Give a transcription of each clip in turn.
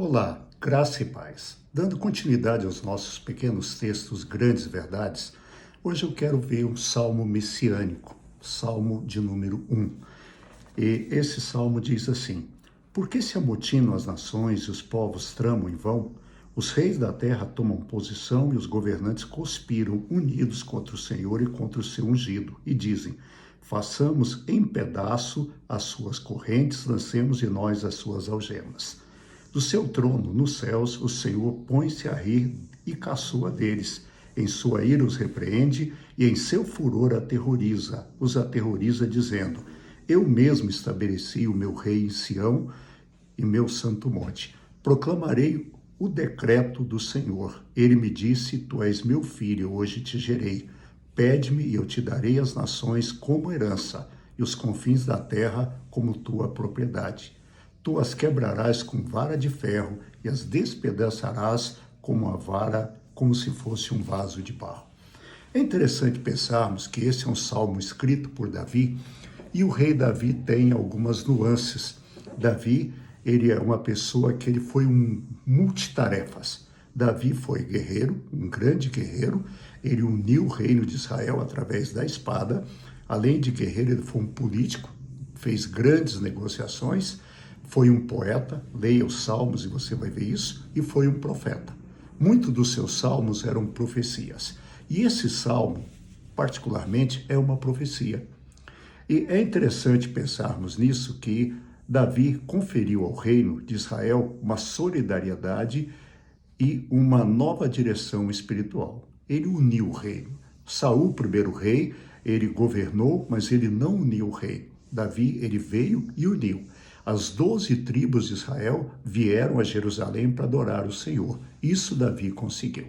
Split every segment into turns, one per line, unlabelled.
Olá, graça e paz. Dando continuidade aos nossos pequenos textos Grandes Verdades, hoje eu quero ver um salmo messiânico, salmo de número 1. E esse salmo diz assim: Por que se amotinam as nações e os povos tramam em vão? Os reis da terra tomam posição e os governantes conspiram unidos contra o Senhor e contra o seu ungido, e dizem: Façamos em pedaço as suas correntes, lancemos de nós as suas algemas. Do seu trono nos céus, o Senhor põe-se a rir e caçoa deles. Em sua ira os repreende e em seu furor os aterroriza, dizendo: Eu mesmo estabeleci o meu rei em Sião e meu santo monte. Proclamarei o decreto do Senhor. Ele me disse: Tu és meu filho, hoje te gerei. Pede-me e eu te darei as nações como herança e os confins da terra como tua propriedade. Tu as quebrarás com vara de ferro e as despedaçarás como se fosse um vaso de barro. É interessante pensarmos que esse é um salmo escrito por Davi e o rei Davi tem algumas nuances. Davi, ele é uma pessoa que ele foi um multitarefas. Davi foi guerreiro, um grande guerreiro, ele uniu o reino de Israel através da espada. Além de guerreiro, ele foi um político, fez grandes negociações, foi um poeta, leia os salmos e você vai ver isso, e foi um profeta. Muitos dos seus salmos eram profecias. E esse salmo, particularmente, é uma profecia. E é interessante pensarmos nisso, que Davi conferiu ao reino de Israel uma solidariedade e uma nova direção espiritual. Ele uniu o reino. Saul, primeiro rei, ele governou, mas ele não uniu o reino. Davi, ele veio e uniu. As 12 tribos de Israel vieram a Jerusalém para adorar o Senhor. Isso Davi conseguiu.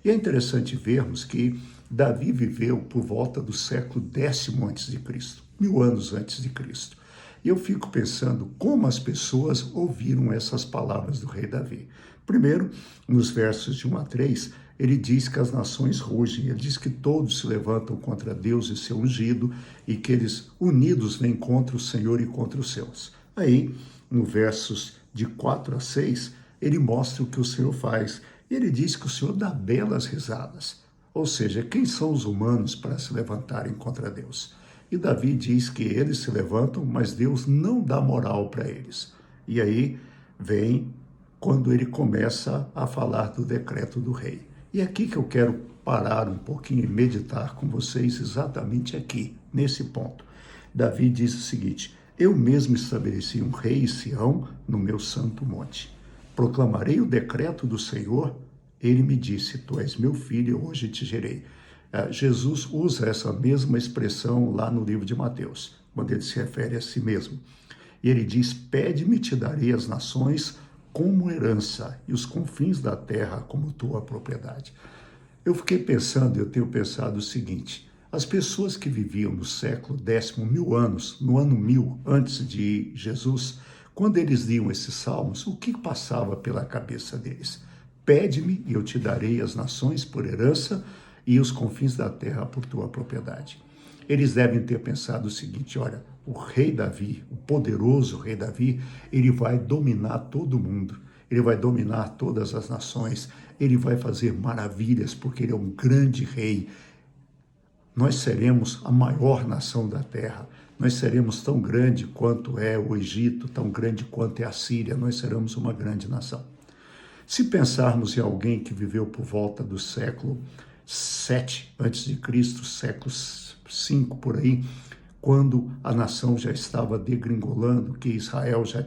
E é interessante vermos que Davi viveu por volta do século X a.C., 1000 anos antes de Cristo. E eu fico pensando como as pessoas ouviram essas palavras do rei Davi. Primeiro, nos versos de 1 a 3, ele diz que as nações rugem, ele diz que todos se levantam contra Deus e seu ungido e que eles unidos vêm contra o Senhor e contra os seus. Aí, no versos de 4 a 6, ele mostra o que o Senhor faz. E ele diz que o Senhor dá belas risadas. Ou seja, quem são os humanos para se levantarem contra Deus? E Davi diz que eles se levantam, mas Deus não dá moral para eles. E aí vem quando ele começa a falar do decreto do rei. E é aqui que eu quero parar um pouquinho e meditar com vocês exatamente aqui, nesse ponto. Davi diz o seguinte: Eu mesmo estabeleci um rei em Sião no meu santo monte. Proclamarei o decreto do Senhor. Ele me disse: Tu és meu filho, hoje te gerei. Jesus usa essa mesma expressão lá no livro de Mateus, quando ele se refere a si mesmo. E ele diz: Pede-me, te darei as nações como herança e os confins da terra como tua propriedade. Eu fiquei pensando, eu tenho pensado o seguinte: as pessoas que viviam no século X, 1000 anos, no ano 1000 antes de Jesus, quando eles liam esses salmos, o que passava pela cabeça deles? Pede-me e eu te darei as nações por herança e os confins da terra por tua propriedade. Eles devem ter pensado o seguinte: olha, o rei Davi, o poderoso rei Davi, ele vai dominar todo mundo, ele vai dominar todas as nações, ele vai fazer maravilhas porque ele é um grande rei. Nós seremos a maior nação da terra, nós seremos tão grande quanto é o Egito, tão grande quanto é a Síria, nós seremos uma grande nação. Se pensarmos em alguém que viveu por volta do século 7 a.C., século 5 por aí, quando a nação já estava degringolando, que Israel já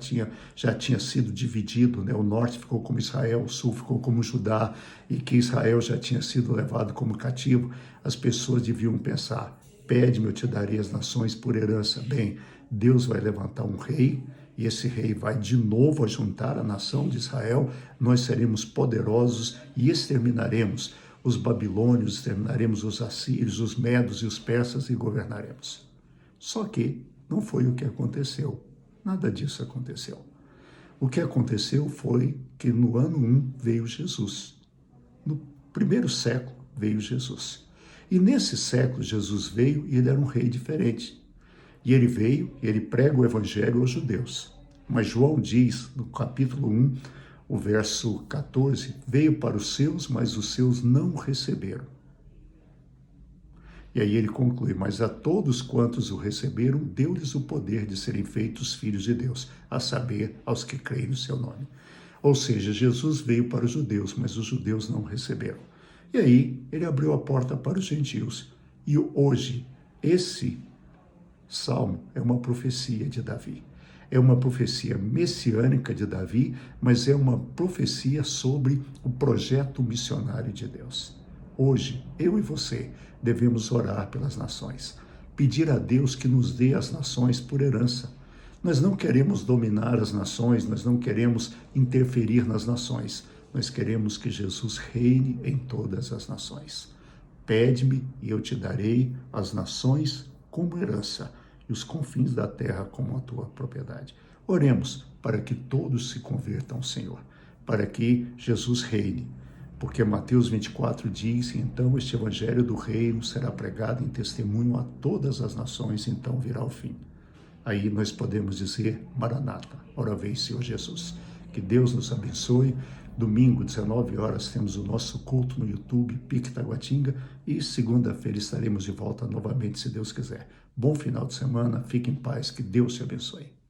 tinha sido dividido, né? O norte ficou como Israel, o sul ficou como Judá, e que Israel já tinha sido levado como cativo, as pessoas deviam pensar: pede-me, eu te darei as nações por herança. Bem, Deus vai levantar um rei, e esse rei vai de novo ajuntar a nação de Israel, nós seremos poderosos e exterminaremos os babilônios, exterminaremos os assírios, os medos e os persas e governaremos. Só que não foi o que aconteceu. Nada disso aconteceu. O que aconteceu foi que no ano 1 veio Jesus. No primeiro século veio Jesus. E nesse século Jesus veio e ele era um rei diferente. E ele veio e ele prega o evangelho aos judeus. Mas João diz, no capítulo 1, O verso 14, veio para os seus, mas os seus não o receberam. E aí ele conclui, mas a todos quantos o receberam, deu-lhes o poder de serem feitos filhos de Deus, a saber, aos que creem no seu nome. Ou seja, Jesus veio para os judeus, mas os judeus não o receberam. E aí ele abriu a porta para os gentios. E hoje, esse salmo é uma profecia de Davi. É uma profecia messiânica de Davi, mas é uma profecia sobre o projeto missionário de Deus. Hoje, eu e você devemos orar pelas nações, pedir a Deus que nos dê as nações por herança. Nós não queremos dominar as nações, nós não queremos interferir nas nações, nós queremos que Jesus reine em todas as nações. Pede-me e eu te darei as nações como herança e os confins da terra como a tua propriedade. Oremos para que todos se convertam ao Senhor, para que Jesus reine. Porque Mateus 24 diz, então este evangelho do reino será pregado em testemunho a todas as nações, então virá o fim. Aí nós podemos dizer, Maranata, ora vem, Senhor Jesus. Que Deus nos abençoe. Domingo, 19 horas, temos o nosso culto no YouTube, PIC Taguatinga, e segunda-feira estaremos de volta novamente, se Deus quiser. Bom final de semana, fique em paz, que Deus te abençoe.